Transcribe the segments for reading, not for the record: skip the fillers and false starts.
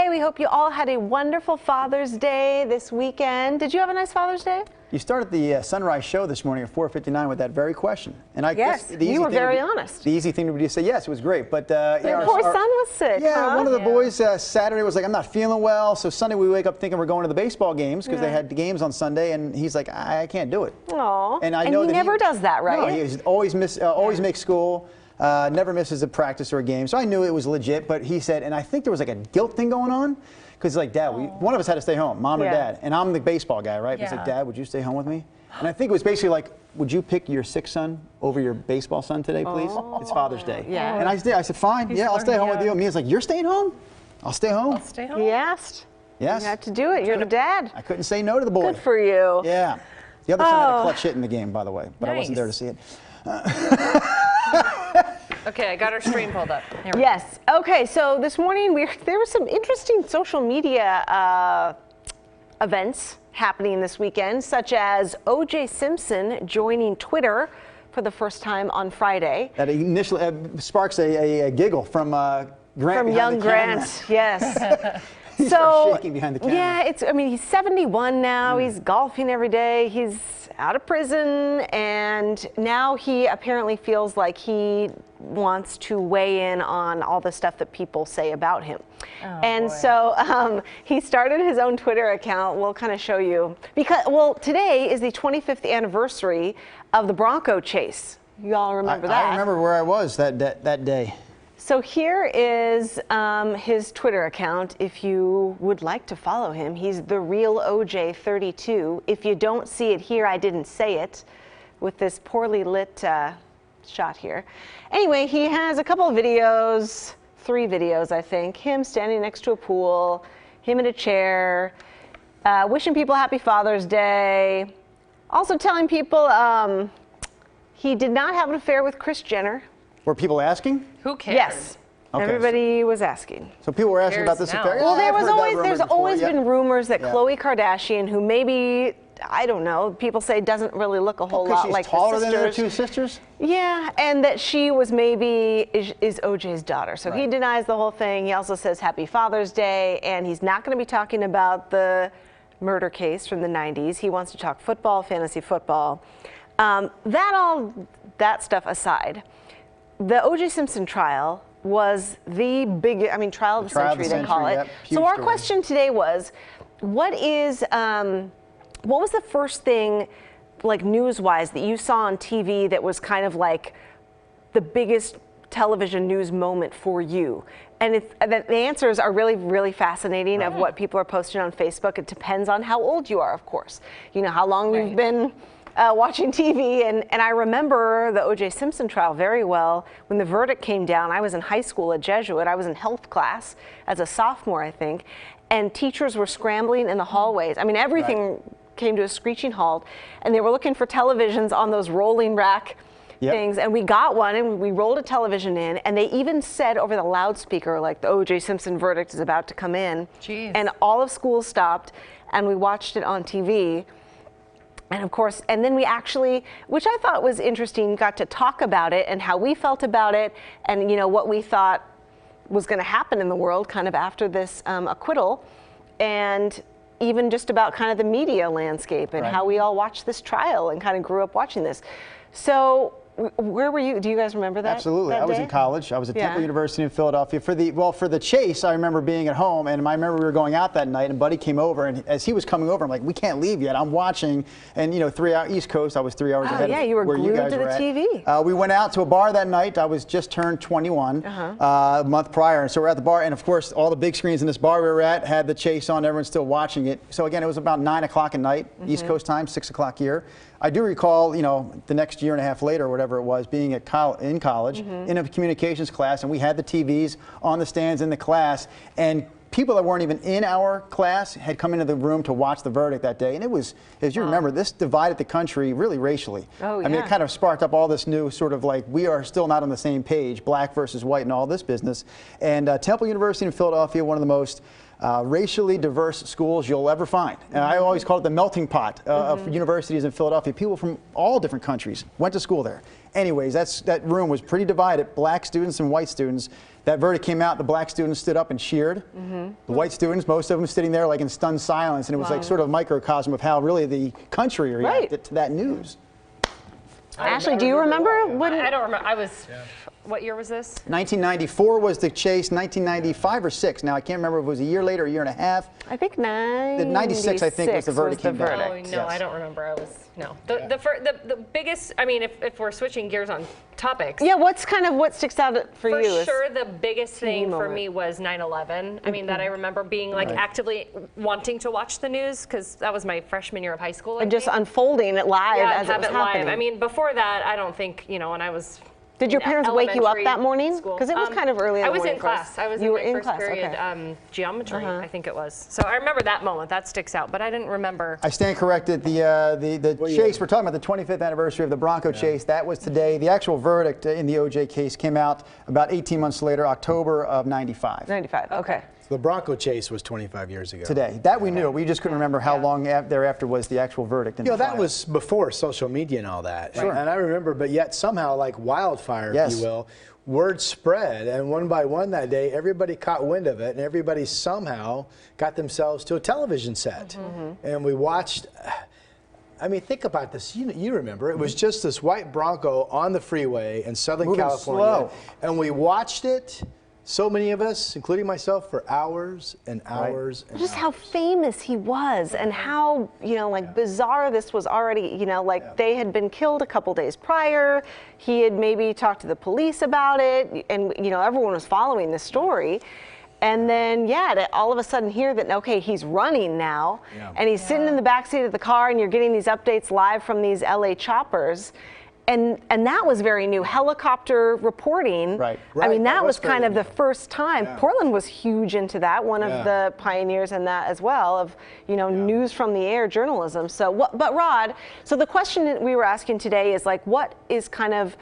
We hope you all had a wonderful Father's Day this weekend. Did you have a nice Father's Day? You started the Sunrise show this morning at 4:59 with that very question. And I guess you were very honest. The easy thing to do is say, yes, it was great. But your poor son was sick. Yeah, huh? one of the boys Saturday was like, I'm not feeling well. So Sunday we wake up thinking we're going to the baseball games because they had the games on Sunday. And he's like, I can't do it. Aww. And I know he never does that, right? No, he always makes school. Never misses a practice or a game. So I knew it was legit. But he said, and I think there was like a guilt thing going on. Because like, Dad, one of us had to stay home, Mom or Dad. And I'm the baseball guy, right? He's like, Dad, would you stay home with me? And I think it was basically like, would you pick your sick son over your baseball son today, please? It's Father's Day. Yeah. And I did. I said, fine. I'll stay home with you. And Mia's like, you're staying home? I'll stay home. I'll stay home. He asked. Yes. You had to do it. You're the dad. I couldn't say no to the boy. Good for you. Yeah. The other son had a clutch hit in the game, by the way. But I wasn't there to see it. Okay, I got our stream pulled up. Yes. Okay, so this morning there were some interesting social media events happening this weekend, such as Oj Simpson joining Twitter for the first time on Friday. That initially sparks a giggle from Grant. From young Grant, yes. So shaking behind the camera. Yeah, I mean, he's 71 now. He's golfing every day. He's out of prison, and now he apparently feels like he wants to weigh in on all the stuff that people say about him. So he started his own Twitter account. We'll kind of show you because today is the 25th anniversary of the Bronco chase. You all remember that? I remember where I was that day. So here is his Twitter account if you would like to follow him. He's the real OJ32. If you don't see it here, I didn't say it with this poorly lit shot here. Anyway, he has a couple of videos, 3 videos, I think. Him standing next to a pool, him in a chair, wishing people happy Father's Day. Also telling people he did not have an affair with Kris Jenner. Were people asking? Who cares? Yes. Okay. Everybody was asking. So people were asking about this affair? Well, there's always been rumors that Khloe Kardashian, who maybe, I don't know, people say doesn't really look a whole lot like the sisters. Taller than the 2 sisters? Yeah, and that she was maybe is OJ's daughter. So he denies the whole thing. He also says Happy Father's Day, and he's not going to be talking about the murder case from the 90s. He wants to talk football, fantasy football. That stuff aside, the Oj Simpson trial was the big, trial of the century, they call it. So our question today was, what was the first thing, like news-wise, that you saw on TV that was kind of like the biggest television news moment for you? And the answers are really, really fascinating of what people are posting on Facebook. It depends on how old you are, of course. You know, how long you've been watching TV, and I remember the Oj Simpson trial very well. When the verdict came down, I was in high school at Jesuit. I was in health class as a sophomore, I think, and teachers were scrambling in the hallways. I mean, everything came to a screeching halt, and they were looking for televisions on those rolling rack things, and we got one, and we rolled a television in, and they even said over the loudspeaker, like, the Oj Simpson verdict is about to come in. Jeez. And all of school stopped, and we watched it on TV. And of course, and then we actually, which I thought was interesting, got to talk about it and how we felt about it, and what we thought was going to happen in the world kind of after this acquittal, and even just about kind of the media landscape and how we all watched this trial and kind of grew up watching this. So where were you? Do you guys remember that? Absolutely. I was in college. I was at Temple University in Philadelphia. For the chase, I remember being at home, and I remember we were going out that night, and Buddy came over, and as he was coming over, I'm like, we can't leave yet. I'm watching, and 3 hours East Coast. I was 3 hours ahead of you were where glued you guys to the were at. TV. We went out to a bar that night. I was just turned 21 a month prior, and so we're at the bar, and of course, all the big screens in this bar we were at had the chase on. Everyone's still watching it. So again, it was about 9 o'clock at night, East Coast time, 6 o'clock here. I do recall, the next year and a half later, or whatever it was, being in college in a communications class, and we had the TVs on the stands in the class, and people that weren't even in our class had come into the room to watch the verdict that day. And it was, as you remember, this divided the country really racially. I mean, it kind of sparked up all this new sort of like, we are still not on the same page, black versus white and all this business. And Temple University in Philadelphia, one of the most racially diverse schools you'll ever find. And I always call it the melting pot of universities in Philadelphia. People from all different countries went to school there. Anyways, that room was pretty divided, black students and white students. That verdict came out, the black students stood up and cheered. The white students, most of them sitting there like in stunned silence, and it was like sort of a microcosm of how really the country reacted to that news. Ashley, do you remember when? I don't remember. What year was this? 1994 was the chase, 1995 or 6. Now, I can't remember if it was a year later, a year and a half. I think 96, I think, was the verdict came back. Oh, no, I don't remember. The biggest, I mean, if we're switching gears on topics. Yeah, what sticks out for you? For sure, the biggest thing for me was 9/11. I mean, that I remember being like actively wanting to watch the news because that was my freshman year of high school. And just unfolding it live as it was happening. I mean, before that, I don't think, when I was. Did your parents wake you up that morning? Because it was kind of early in the morning. I was in class. I was in my first period, geometry, I think it was. So I remember that moment. That sticks out, but I didn't remember. I stand corrected. The chase, we're talking about the 25th anniversary of the Bronco chase. That was today. The actual verdict in the OJ case came out about 18 months later, October of 95. 95, okay. The Bronco chase was 25 years ago. Today. That we knew. We just couldn't remember how long thereafter was the actual verdict. That was before social media and all that. Sure. And I remember, but yet somehow, like wildfire, if you will, word spread. And one by one that day, everybody caught wind of it, and everybody somehow got themselves to a television set. And we watched. I mean, think about this. You remember, it was just this white Bronco on the freeway in Southern California. Slow. And we watched it. So many of us, including myself, for hours and hours and Just hours. how famous he was and how, bizarre this was already, they had been killed a couple days prior. He had maybe talked to the police about it and, everyone was following the story. And then, to all of a sudden hear that, okay, he's running now and he's sitting in the backseat of the car and you're getting these updates live from these LA choppers. And that was very new. Helicopter reporting. Right. I mean, that was kind of the first time. Portland was huge into that. One of the pioneers in that as well of, news from the air journalism. So, but Rod, so the question that we were asking today is like, what is kind of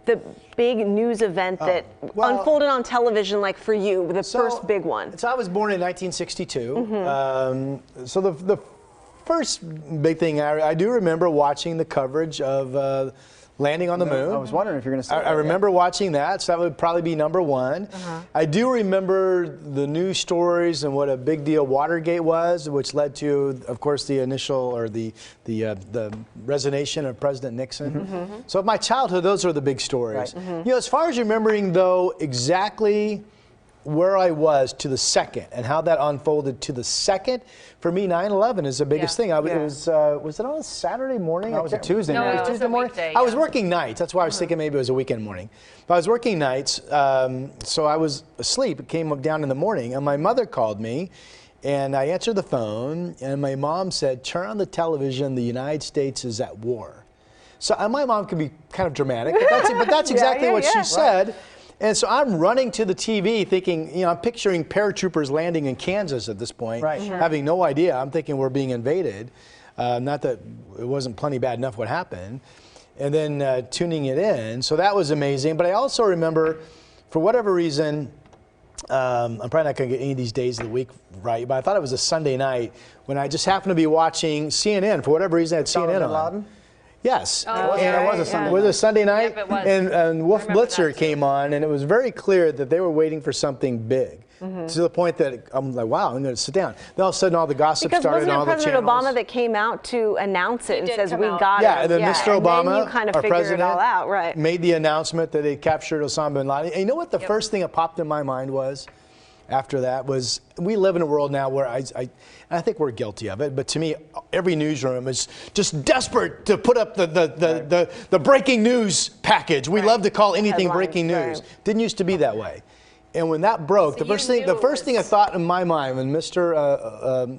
the big news event that unfolded on television, like for you, the first big one? So I was born in 1962. So the first big thing I do remember watching the coverage of landing on the moon. I was wondering if you're going to say that. I remember watching that, so that would probably be number one. I do remember the news stories and what a big deal Watergate was, which led to, of course, the initial or the resignation of President Nixon. So my childhood, those are the big stories. As far as remembering, though, exactly where I was to the second and how that unfolded to the second, for me, 9/11 is the biggest thing. Was it on a Saturday morning? No, it was a Tuesday night. No, it was Tuesday morning. I was working nights. That's why I was thinking maybe it was a weekend morning. But I was working nights, so I was asleep. It came down in the morning, and my mother called me, and I answered the phone, and my mom said, "Turn on the television. The United States is at war." So my mom can be kind of dramatic, but that's exactly what she said. And so I'm running to the TV thinking, I'm picturing paratroopers landing in Kansas at this point, having no idea. I'm thinking we're being invaded. Not that it wasn't plenty bad enough what happened. And then tuning it in. So that was amazing. But I also remember, for whatever reason, I'm probably not going to get any of these days of the week right, but I thought it was a Sunday night when I just happened to be watching CNN. For whatever reason, I had CNN on. Yes. It was a Sunday night. Was it Sunday night? Yep, it was. And Wolf Blitzer came on, and it was very clear that they were waiting for something big. To the point that I'm like, wow, I'm going to sit down. Then all of a sudden, all the gossip started on all the channels. Because wasn't it President Obama that came out to announce it and says, we got it? Yeah, and then Mr. Obama, and then you kind of our figure president, it all out, right? Made the announcement that they captured Osama bin Laden. And you know what the first thing that popped in my mind was? After that was, we live in a world now where I think we're guilty of it, but to me, every newsroom is just desperate to put up the breaking news package. We love to call anything breaking news. Didn't used to be that way. And when that broke, the first thing I thought in my mind when Mr.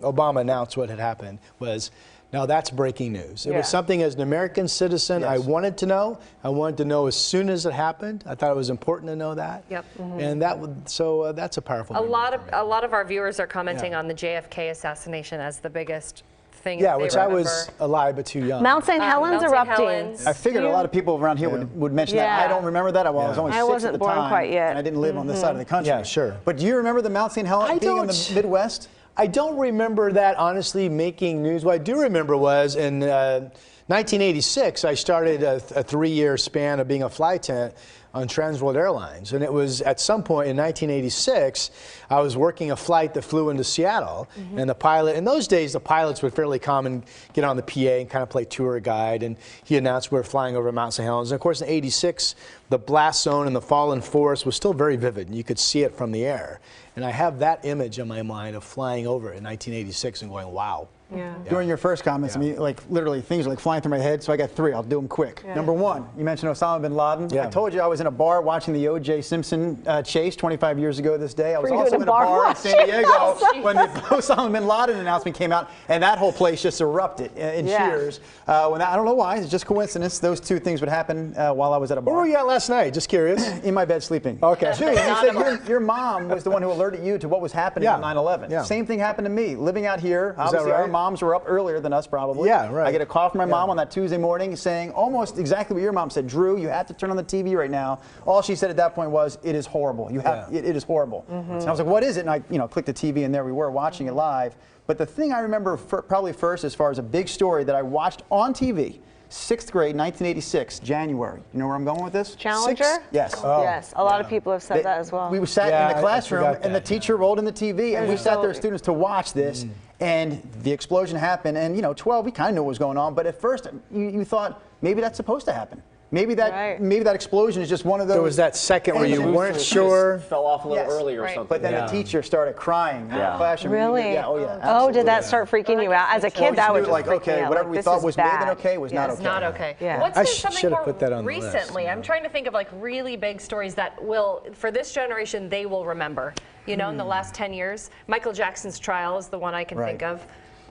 Obama announced what had happened was, now that's breaking news. It was something as an American citizen I wanted to know. I wanted to know as soon as it happened. I thought it was important to know that. And that's a powerful. A lot of our viewers are commenting on the Jfk assassination as the biggest thing. Yeah, which I was alive but too young. Mount St. Helens erupting. I figured a lot of people around here would mention that. I don't remember that. I was only 6 at the time. I wasn't born quite yet. And I didn't live on this side of the country. Yeah, sure. But do you remember the Mount St. Helens being in the Midwest? I don't remember that, honestly, making news. What I do remember was in 1986, I started a 3-year span of being a flight attendant on Trans World Airlines. And it was at some point in 1986, I was working a flight that flew into Seattle. And the pilot, in those days, the pilots would fairly come and get on the PA and kind of play tour guide. And he announced we were flying over Mount St. Helens. And of course, in 86, the blast zone and the fallen forest was still very vivid. And you could see it from the air. And I have that image in my mind of flying over in 1986 and going, wow. Yeah. During your first comments, I mean, like literally things are like flying through my head, so I got 3. I'll do them quick. Yeah. Number 1, you mentioned Osama bin Laden. Yeah. I told you I was in a bar watching the Oj Simpson chase 25 years ago this day. I was Were you also in in a a bar in watching? San Diego when the Osama bin Laden announcement came out, and that whole place just erupted in cheers. I don't know why, it's just coincidence. Those 2 things would happen while I was at a bar. Where were you at last night? Just curious. In my bed sleeping. Okay. Dude, you said your mom was the one who alerted you to what was happening on 9/11. Yeah. Same thing happened to me. Living out here, obviously right? our moms were up earlier than us probably. Yeah, right. I get a call from my mom on that Tuesday morning saying almost exactly what your mom said. Drew, you have to turn on the TV right now. All she said at that point was, "It is horrible. You have it is horrible." And I was like, "What is it?" And I clicked the TV and there we were watching it live. But the thing I remember probably first as far as a big story that I watched on TV, 6th grade, 1986, January. You know where I'm going with this? Challenger? Yes. Yes. A lot of people have said that as well. We sat in the classroom and the teacher rolled in the TV and we sat there as students to watch this and the explosion happened and 12, we kind of knew what was going on, but at first you thought maybe that's supposed to happen. Maybe that explosion is just one of those. There was that second where you weren't sure. Fell off a little early or something. But then the teacher started crying in the classroom. Really? Yeah, oh yeah. Oh, absolutely. did that start freaking you out? As a kid, that would just like, freak me okay, out. whatever Like, we this thought is was bad. more than okay was not It's okay. not okay. Yeah. What's I been something should have more put that on the list. recently? I'm trying to think of like really big stories that will, for this generation, they will remember. In the last 10 years, Michael Jackson's trial is the one I can think of.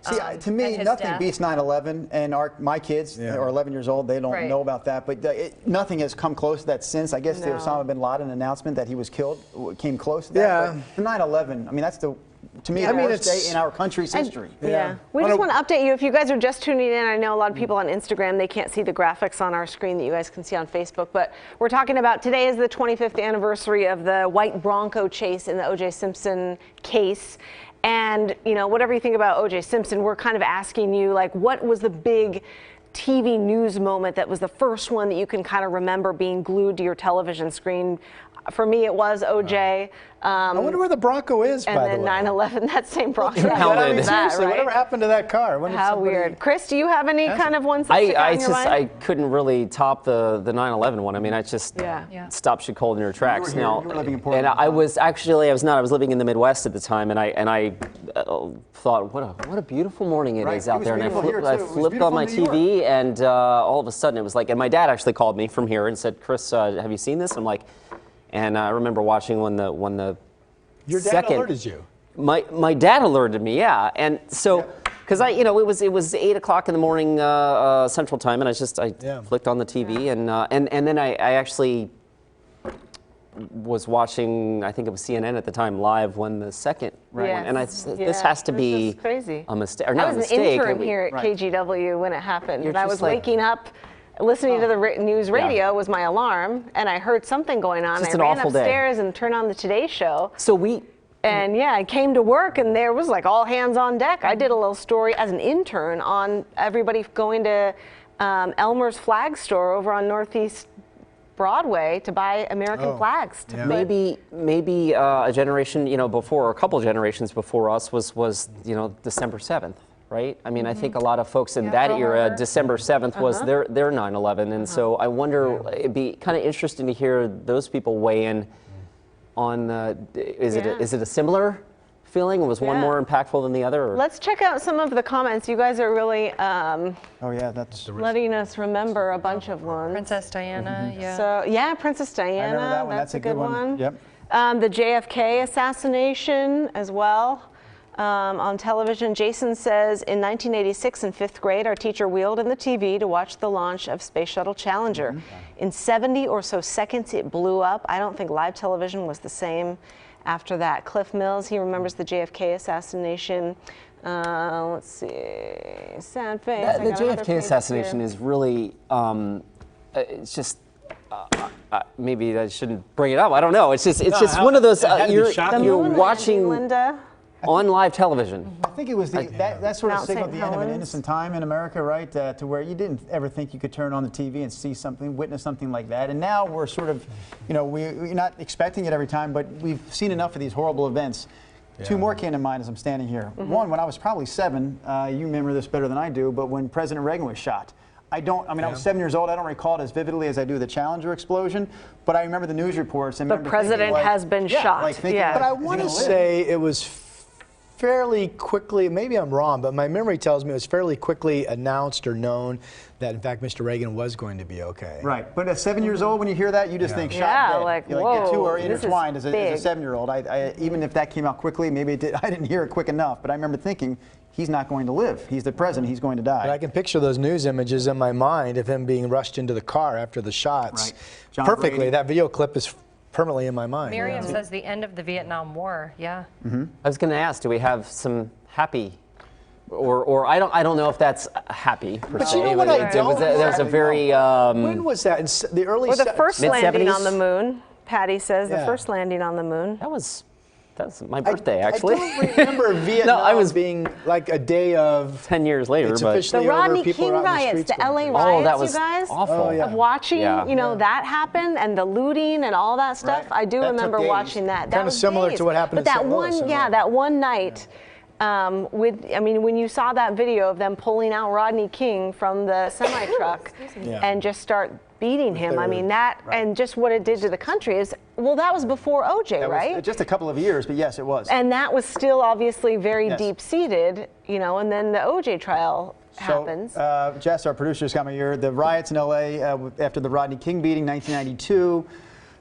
See, to me, and his nothing death. beats 9/11, and my kids are 11 years old. They don't know about that, but nothing has come close to that since. I guess the Osama bin Laden announcement that he was killed came close to that. Yeah. But the 9/11, I mean, that's the worst day in our country's history. Yeah. We just want to update you. If you guys are just tuning in, I know a lot of people on Instagram, they can't see the graphics on our screen that you guys can see on Facebook, but we're talking about today is the 25th anniversary of the white Bronco chase in the Oj Simpson case. And, whatever you think about Oj Simpson, we're kind of asking you, like, what was the big TV news moment that was the first one that you can kind of remember being glued to your television screen? For me, it was OJ. I wonder where the Bronco is, by the way. And then 9/11, that same Bronco. Seriously, whatever happened to that car? How weird. Chris, do you have any kind of ones that stick out in your mind? I couldn't really top the 9/11 one. I mean, I just stopped you cold in your tracks. You were living in Portland. And I was not. I was living in the Midwest at the time, and I thought, what a beautiful morning it is out there. And I flipped on my TV, and all of a sudden it was like, and my dad actually called me from here and said, Chris, have you seen this? I'm like. And I remember watching when the Your dad second, alerted you. My dad alerted me, yeah. And so, because it was 8 o'clock in the morning Central Time, and I flicked on the TV, and then I actually was watching, I think it was CNN at the time, live when the second went. And this has to be crazy. a mistake, or not a I was mistake. an intern here at KGW when it happened, and I was like, waking up. Listening to the news radio was my alarm, and I heard something going on. Just I an ran awful day. upstairs and turned on the Today Show. And I came to work, and there was like all hands on deck. I did a little story as an intern on everybody going to Elmer's Flag Store over on Northeast Broadway to buy American flags. Maybe a generation, before, or a couple generations before us was December 7th. Right? I mean, I think a lot of folks in that era, December 7th was their 9/11, and so I wonder, it'd be kind of interesting to hear those people weigh in on, is it a similar feeling? Was one more impactful than the other? Or? Let's check out some of the comments. You guys are really that's letting us remember a bunch of ones. Princess Diana, So, Princess Diana, I remember that one. that's a good one. Yep. The JFK assassination as well. On television, Jason says, in 1986 in 5th grade, our teacher wheeled in the TV to watch the launch of Space Shuttle Challenger. In 70 or so seconds, it blew up. I don't think live television was the same after that. Cliff Mills, he remembers the JFK assassination. Let's see, sad face. The JFK assassination is really, it's just, maybe I shouldn't bring it up. I don't know. It's just one of those, you're watching. Linda. on live television. I think it was that sort of Mount signaled St. the end of an Helens. innocent time in America, right? To where you didn't ever think you could turn on the TV and see something, witness something like that. And now we're sort of, we're not expecting it every time, but we've seen enough of these horrible events. Yeah. Two more came to mind as I'm standing here. One, when I was probably 7, you remember this better than I do, but when President Reagan was shot. I was 7 years old. I don't recall it as vividly as I do the Challenger explosion, but I remember the news reports. And the president has been shot. But I want to say it was fairly quickly, maybe I'm wrong, but my memory tells me it was fairly quickly announced or known that, in fact, Mr. Reagan was going to be okay. Right. But at 7 years old, when you hear that, you just think shot dead. Like, you're whoa, get too intertwined as a 7-year-old. Even if that came out quickly, maybe I didn't hear it quick enough, but I remember thinking, he's not going to live. He's the president. He's going to die. But I can picture those news images in my mind of him being rushed into the car after the shots. Right. Perfectly. Brady. That video clip is permanently in my mind. Miriam says the end of the Vietnam War. Yeah. I was going to ask, do we have some happy, or I don't know if that's happy per se. But you know what I don't? There's a very when was that? In the early or the first landing on the mid-70s? moon. Patty says the first landing on the moon. That's my birthday, actually. I don't remember Vietnam being like a day of 10 years later. It's But officially The Rodney over, people King are out in the riots, streets the going LA crazy. riots, that was you guys, awful. of watching, that happen and the looting and all that stuff. Right. I do That took remember days. watching that. That Kinda was similar days. to what happened But in that St. Louis, one, right? that one night. When you saw that video of them pulling out Rodney King from the semi truck and just start beating him, and just what it did to the country is, that was before OJ, right? Was just a couple of years, but yes, it was. And that was still obviously very deep-seated, and then the OJ trial happens. Jess, our producer's got me here. The riots in LA after the Rodney King beating, 1992.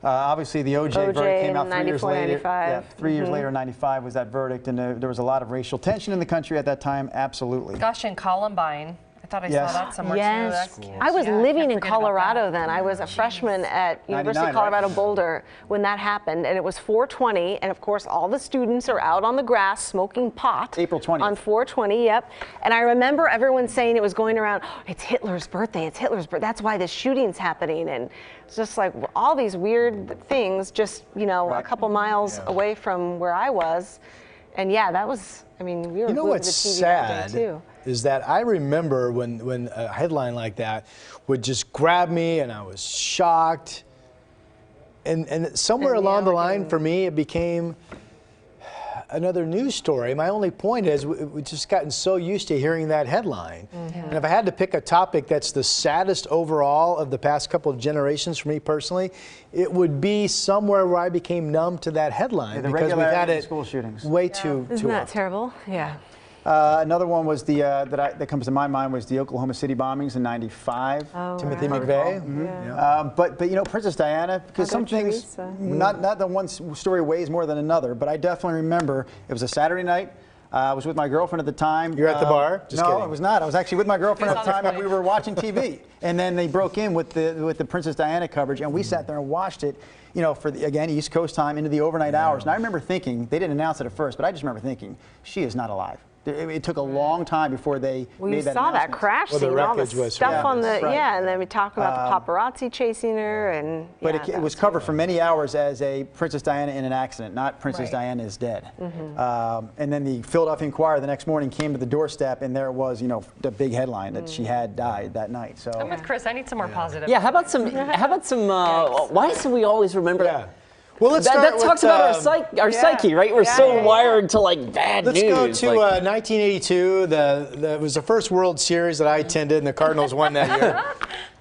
Obviously, the OJ verdict came out 3 years later. 95. Yeah, 3 years later, 95 was that verdict, and there was a lot of racial tension in the country at that time. Absolutely. Gosh, and Columbine. I thought I saw that somewhere too. I was living in Colorado then. I was a freshman at University of Colorado Boulder when that happened, and it was 4/20, and of course all the students are out on the grass smoking pot. April 20th. On 4/20, yep. And I remember everyone saying it was going around, it's Hitler's birthday, it's Hitler's birthday. That's why this shooting's happening, and it's just like all these weird things just, a couple miles away from where I was. And that was, we were glued to the TV that day too. Is that I remember when a headline like that would just grab me and I was shocked. And somewhere along the line for me, it became another news story. My only point is we've just gotten so used to hearing that headline. And if I had to pick a topic that's the saddest overall of the past couple of generations for me personally, it would be somewhere where I became numb to that headline because we've had it school shootings. way too Isn't that often. terrible? Yeah. Another one was that comes to my mind was the Oklahoma City bombings in '95. Timothy McVeigh. But Princess Diana, because some things, not the one story weighs more than another, but I definitely remember it was a Saturday night. I was with my girlfriend at the time. You're at the bar? Just no, kidding. I was not. I was actually with my girlfriend at the time, and we were watching TV. And then they broke in with the Princess Diana coverage, and we sat there and watched it. For again East Coast time into the overnight hours. And I remember thinking, they didn't announce it at first, but I just remember thinking, she is not alive. It took a long time before they made that announcement. You saw that crash scene, all the stuff on the, and then we talk about the paparazzi chasing her, and But it was covered for many hours as a Princess Diana in an accident, not Princess Diana is dead. And then the Philadelphia Inquirer the next morning came to the doorstep, and there it was, the big headline that she had died that night. So I'm with Chris. I need some more positive. yeah, how about some? Why do we always remember? Well, let's start that with, talks about our psyche, right? We're so wired to bad Let's news. go to 1982. It was the first World Series that I attended, and the Cardinals won that year.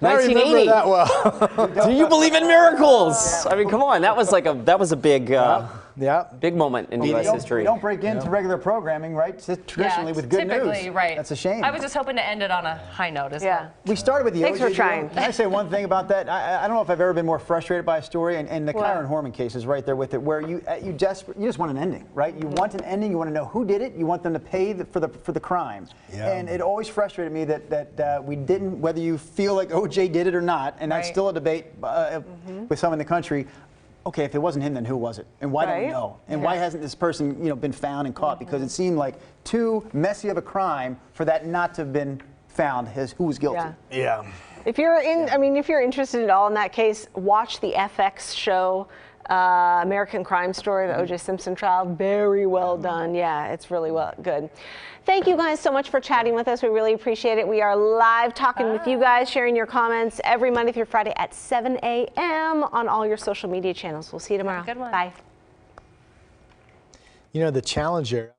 1980. I remember that well. Do you believe in miracles? I mean, come on. That was a big, big moment in U.S. history. You don't break into regular programming, right? Traditionally with good news. Typically, right. That's a shame. I was just hoping to end it on a high note as well. We started with the Thanks OJ for trying. deal. Can I say one thing about that? I don't know if I've ever been more frustrated by a story, and the Kyron Horman case is right there with it, where you just want an ending, right? You want an ending. You want to know who did it. You want them to pay for the crime. And it always frustrated me that we didn't, whether you feel like OJ did it or not, and that's still a debate with some in the country. Okay, if it wasn't him, then who was it? And why don't we know? And why hasn't this person, been found and caught? Because it seemed like too messy of a crime for that not to have been found as who was guilty. Yeah. If you're if you're interested at all in that case, watch the FX show American Crime Story, the Oj Simpson Trial. Very well done. Yeah, it's really good. Thank you guys so much for chatting with us. We really appreciate it. We are live talking with you guys, sharing your comments every Monday through Friday at 7 a.m. on all your social media channels. We'll see you tomorrow. Good one. Bye. You know, the Challenger.